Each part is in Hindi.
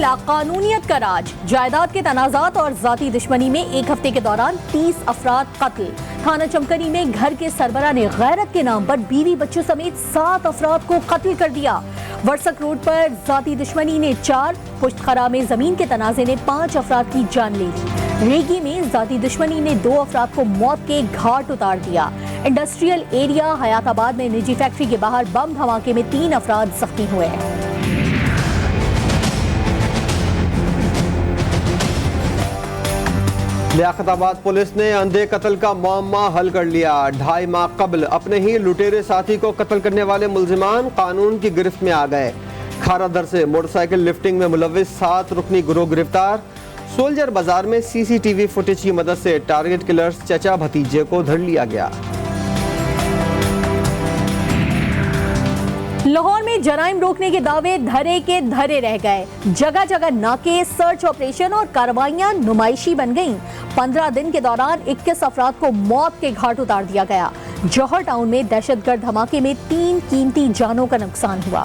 लाकानूनियत का राज, जायदाद के तनाजात और जाती दुश्मनी में एक हफ्ते के दौरान 30 अफराद कत्ल। थाना चमकनी में घर के सरबरा ने गैरत के नाम पर बीवी बच्चों समेत 7 अफराद को कत्ल कर दिया। वर्सक रोड पर जाती दुश्मनी ने 4, पुश्तखरा में जमीन के तनाजे ने 5 अफराद की जान ले ली। रेगी में जाती दुश्मनी ने 2 अफराद को मौत के घाट उतार दिया। इंडस्ट्रियल एरिया हयाताबाद में निजी फैक्ट्री के बाहर बम धमाके में 3 अफराद जख्मी हुए हैं। लियाकताबाद पुलिस ने अंधे कत्ल का मामला हल कर लिया। 2.5 माह कबल अपने ही लुटेरे साथी को कत्ल करने वाले मुल्जिमान कानून की गिरफ्त में आ गए। खारादर से मोटरसाइकिल लिफ्टिंग में मुलविस 7 रुकनी गिरोह गिरफ्तार। सोल्जर बाजार में CCTV फुटेज की मदद से टारगेट किलर्स चचा भतीजे को धर लिया गया। लाहौर में जराइम रोकने के दावे धरे के धरे रह गए। जगह जगह नाके, सर्च ऑपरेशन और कार्रवाइयां नुमाइशी बन गईं। 15 दिन के दौरान 21 अफराद को मौत के घाट उतार दिया गया। जौहर टाउन में दहशतगर्द धमाके में 3 कीमती जानों का नुकसान हुआ।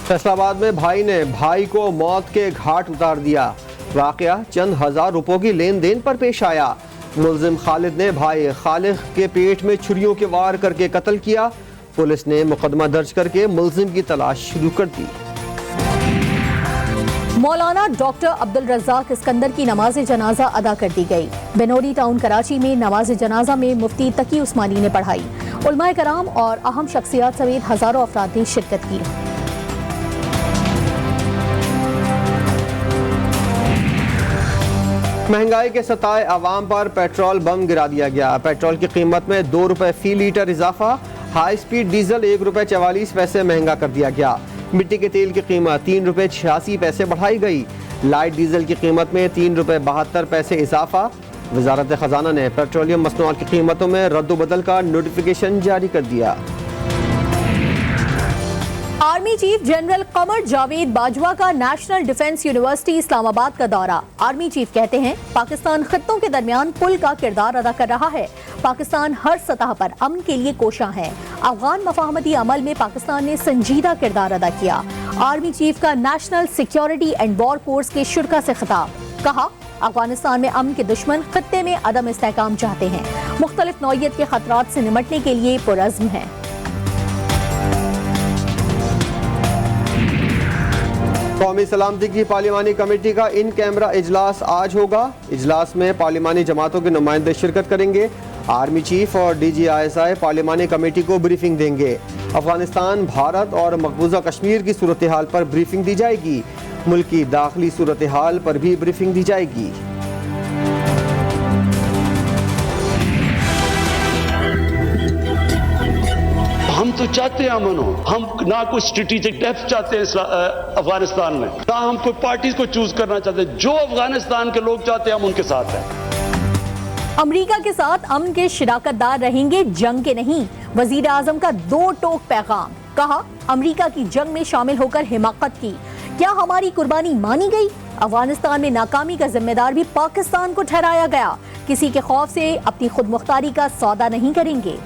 फैसलाबाद में भाई ने भाई को मौत के घाट उतार दिया। वाकया चंद हजार रुपयों की लेन देन पर पेश आया। मुल्जिम खालिद ने भाई खालिद के पेट में छुरियों के वार करके कत्ल किया। पुलिस ने मुकदमा दर्ज करके मुल्जिम की तलाश शुरू कर दी। मौलाना डॉक्टर अब्दुल रज़ाक इस्कंदर की नमाज जनाजा अदा कर दी गई। बेनोरी टाउन कराची में नमाज जनाजा में मुफ्ती तकी उस्मानी ने पढ़ाई। उलमाए कराम और अहम शख्सियात समेत हजारों अफराद ने शिरकत की। महंगाई के सताए अवाम पर पेट्रोल बम गिरा दिया गया। पेट्रोल की कीमत में 2 रुपए फी लीटर इजाफा। हाई स्पीड डीजल 1 रुपए 44 पैसे महंगा कर दिया गया। मिट्टी के तेल की कीमत 3 रुपए 86 पैसे बढ़ाई गई। लाइट डीजल की कीमत में 3 रुपए 72 पैसे इजाफा। वजारत खजाना ने पेट्रोलियम मसनूआत की कीमतों में रद्द-ओ-बदल का नोटिफिकेशन जारी कर दिया। Army chief general Qamar Javed Bajwa का नेशनल डिफेंस यूनिवर्सिटी इस्लामाबाद का दौरा। आर्मी चीफ कहते हैं पाकिस्तान खित्तों के दरमियान पुल का किरदार अदा कर रहा है। पाकिस्तान हर सतह पर अमन के लिए कोशां है। अफगान मफाहमती अमल में पाकिस्तान ने संजीदा किरदार अदा किया। आर्मी चीफ का national security and war force के शुरा से खिताब। कहा अफगानिस्तान में अमन के दुश्मन खित्ते में अदम इस्तेहकाम चाहते हैं। मुख्तलिफ नौइयत के खतरात से निमटने के लिए पुरअज़्म है। कौमी सलामती की पार्लिमानी कमेटी का इन कैमरा इजलास आज होगा। इजलास में पार्लिमानी जमातों के नुमाइंदे शिरकत करेंगे। आर्मी चीफ और DGISI पार्लिमानी कमेटी को ब्रीफिंग देंगे। अफगानिस्तान, भारत और मकबूजा कश्मीर की सूरत हाल पर ब्रीफिंग दी जाएगी। मुल्क की दाखिली सूरत हाल पर भी ब्रीफिंग दी जाएगी। हम तो चाहते हैं अमन हो। हम ना कोई स्ट्रेटेजिक डेप्थ चाहते हैं अफगानिस्तान में, ना हम कोई पार्टीज को चूज करना चाहते। जो अफगानिस्तान के लोग चाहते हैं हम उनके साथ हैं। अमेरिका के साथ अमन के शिराकतदार रहेंगे, जंग के नहीं। वजीर आजम का 2 टोक पैगाम। कहा अमेरिका की जंग में शामिल होकर हिमाकत की। क्या हमारी कुर्बानी मानी गई? अफगानिस्तान में नाकामी का जिम्मेदार भी पाकिस्तान को ठहराया गया। किसी के खौफ से अपनी खुद मुख्तारी का सौदा नहीं करेंगे।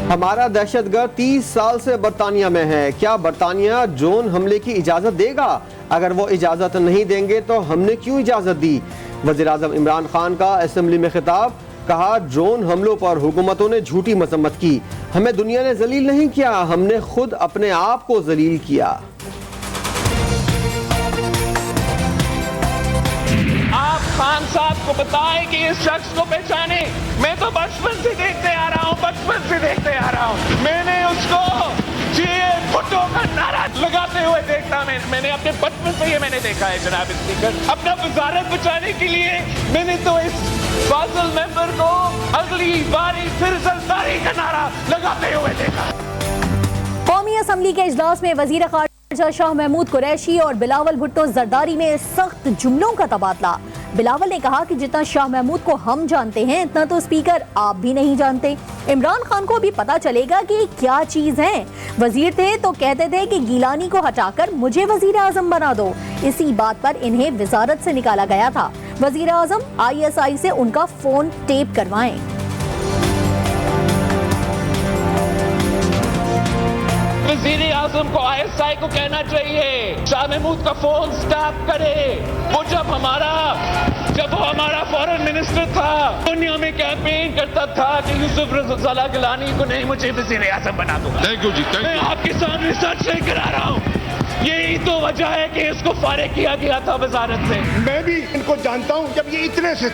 हमारा दहशतगर्द 30 साल से बरतानिया में है। क्या बरतानिया ड्रोन हमले की इजाजत देगा? अगर वो इजाजत नहीं देंगे तो हमने क्यों इजाजत दी? वज़ीर आज़म इमरान खान का असेंबली में खिताब। कहा ड्रोन हमलों पर हुकूमतों ने झूठी मजम्मत की। हमें दुनिया ने जलील नहीं किया, हमने खुद अपने आप को जलील किया। आप खान साहब को बताएं कि इस शख्स को पहचाने। मैं तो बचपन से देखते आ रहा हूँ, बचपन से देखते आ रहा हूँ। मैंने उसको भुट्टो का नारा लगाते हुए देखा। मैंने अपने बचपन से ये मैंने देखा है जनाब स्पीकर। अपना वजारत बचाने के लिए मैंने तो इस फाजिल मेंबर को अगली बारी फिर जरदारी का नारा लगाते हुए देखा। कौमी असम्बली के इजलास में वजीर खारजा शाह महमूद कुरैशी और बिलावल भुट्टो जरदारी में सख्त जुमलों का तबादला। बिलावल ने कहा कि जितना शाह महमूद को हम जानते हैं इतना तो स्पीकर आप भी नहीं जानते। इमरान खान को भी पता चलेगा कि क्या चीज है। वजीर थे तो कहते थे कि गिलानी को हटाकर मुझे वजीर आजम बना दो। इसी बात पर इन्हें वजारत से निकाला गया था। वजीर आजम ISI से उनका फोन टेप करवाएं। वजीर आजम को ISI को कहना चाहिए शाह महमूद का फोन स्टॉप करे। वो जब वो हमारा फॉरेन मिनिस्टर था, दुनिया में कैंपेन करता था कि यूसुफ रज़ा गिलानी को नहीं, मुझे वजीर आजम बना दो। थैंक यू जी, थैंक मैं आपके सामने सच नहीं करा रहा हूँ, यही तो वजह है कि इसको फारिग किया गया था वजारत से। मैं भी इनको जानता हूँ, जब ये इतने से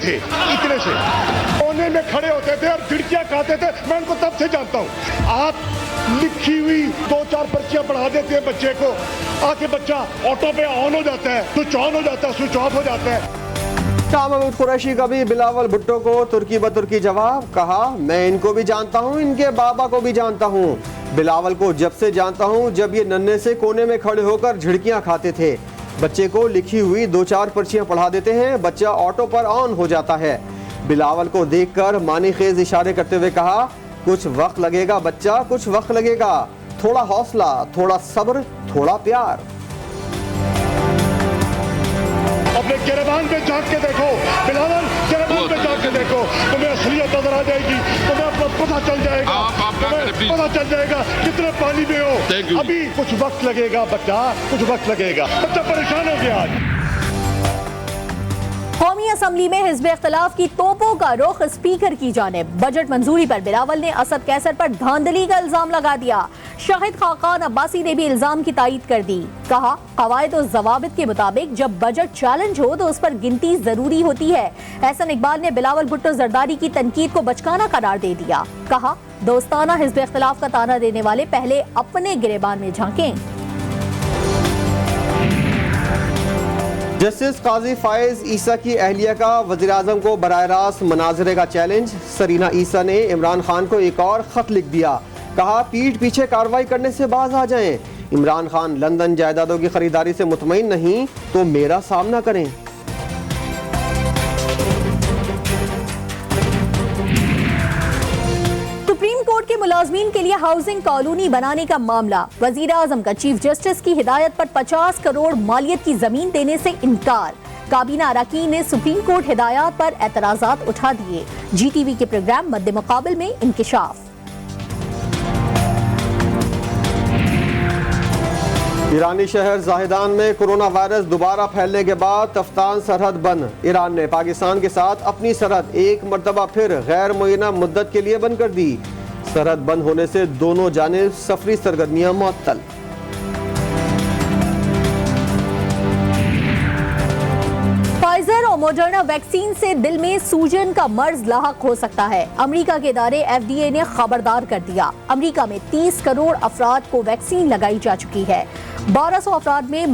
कोने में खड़े होते थे और खिड़कियां खाते थे, मैं इनको तब से जानता हूँ। आप लिखी हुई 2-4 पर्चियां पढ़ा देते हैं बच्चे को, आके बच्चा ऑटो पे ऑन हो जाता है, स्विच ऑन हो जाता है, स्विच ऑफ हो जाता है। शाह महमूद कुरैशी का भी बिलावल भुट्टो को तुर्की बतुर्की जवाब, कहा मैं इनको भी जानता हूँ, इनके बाबा को भी जानता हूँ। बिलावल को जब से जानता हूँ जब ये नन्हे से कोने में खड़े होकर झिड़कियाँ खाते थे। बच्चे को लिखी हुई 2-4 पर्चियां पढ़ा देते हैं, बच्चा ऑटो पर ऑन हो जाता है। बिलावल को देखकर मानी खेज इशारे करते हुए कहा, कुछ वक्त लगेगा बच्चा, कुछ वक्त लगेगा, थोड़ा हौसला, थोड़ा सब्र, थोड़ा प्यार। अपने गिरबान पे झांक के देखो बिलावल, गिरबान पे झांक के देखो, तुम्हें असलियत नजर आ जाएगी, तुम्हें अपना पता चल जाएगा, तुम्हें पता चल जाएगा कितने पानी में हो। अभी कुछ वक्त लगेगा बच्चा, कुछ वक्त लगेगा, बच्चा परेशान हो गया आज। कौमी असम्बली में हिज़्ब इख्तिलाफ की तोपों का रुख स्पीकर की जानिब। बजट मंजूरी पर बिलावल ने असद कैसर पर धांधली का इल्जाम लगा दिया। शाहिद खाकान अब्बासी ने भी इल्जाम की तायीद कर दी। कहा, कवायद और ज़वाबित के मुताबिक जब बजट चैलेंज हो तो उस पर गिनती जरूरी होती है। एहसन इकबाल ने बिलावल भुट्टो जरदारी की तनकीद को बचकाना करार दे दिया। कहा, दोस्ताना हिज़्ब इख्तिलाफ का ताना देने वाले पहले अपने गिरेबान में झांकें। जस्टिस काजी फायज ईसा की अहलिया का वज़ीर आज़म को बराह रास्त मनाजरे का चैलेंज। सरीना ईसा ने इमरान खान को एक और खत लिख दिया। कहा, पीठ पीछे कार्रवाई करने से बाज आ जाएं। इमरान खान लंदन जायदादों की खरीदारी से मुतमईन नहीं तो मेरा सामना करें। सुप्रीम कोर्ट के मुलाजमीन के लिए हाउसिंग कॉलोनी बनाने का मामला। वजीर आजम का चीफ जस्टिस की हिदायत पर 50 करोड़ मालियत की जमीन देने से इनकार। काबीना अरकान ने सुप्रीम कोर्ट हिदायत पर एतराजात उठा दिए। GTV के प्रोग्राम मद्दे मुकाबिल में इंकिशाफ। ईरानी शहर जाहिदान में कोरोना वायरस दोबारा फैलने के बाद तफ्तान सरहद बंद। ईरान ने पाकिस्तान के साथ अपनी सरहद एक मरतबा फिर गैर मुय्यना मुद्दत के लिए बंद कर दी। सरहद बंद होने से दोनों जानिब सफरी सरगर्मियां मुअत्तल। फाइजर और मोडर्ना वैक्सीन से दिल में सूजन का मर्ज लाहक हो सकता है। अमेरिका के इदारे FDA ने खबरदार कर दिया। अमेरिका में 30 करोड़ अफराद को वैक्सीन लगाई जा चुकी है। 1200 अफराद में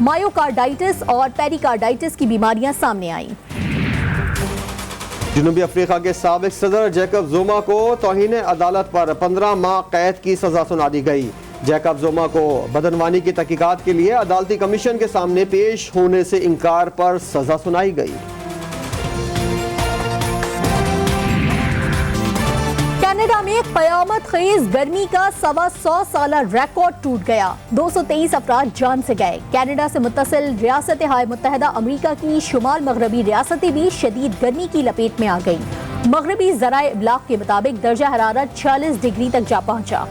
मायोकार्डाइटिस और पेरिकार्डाइटिस की बीमारियां सामने आई। जनूबी अफ्रीका के साबिक सदर जैकब जुमा को तौहीन अदालत पर 15 माह कैद की सजा सुना दी गई। जैकब जुमा को बदनवानी की तहकीकात के लिए अदालती कमीशन के सामने पेश होने से इनकार पर सजा सुनाई गई। कनाडा में क़यामत खेज गर्मी का 125 साला रिकॉर्ड टूट गया। 223 अफराद जान से गए। कनाडा से मुत्तसिल रियासत हाय मुत्तहदा अमेरिका की शुमाल मगरबी रियासतें भी शदीद गर्मी की लपेट में आ गई। मगरबी ज़राए इब्लाग के मुताबिक दर्जा हरारत 46 डिग्री तक जा पहुंचा।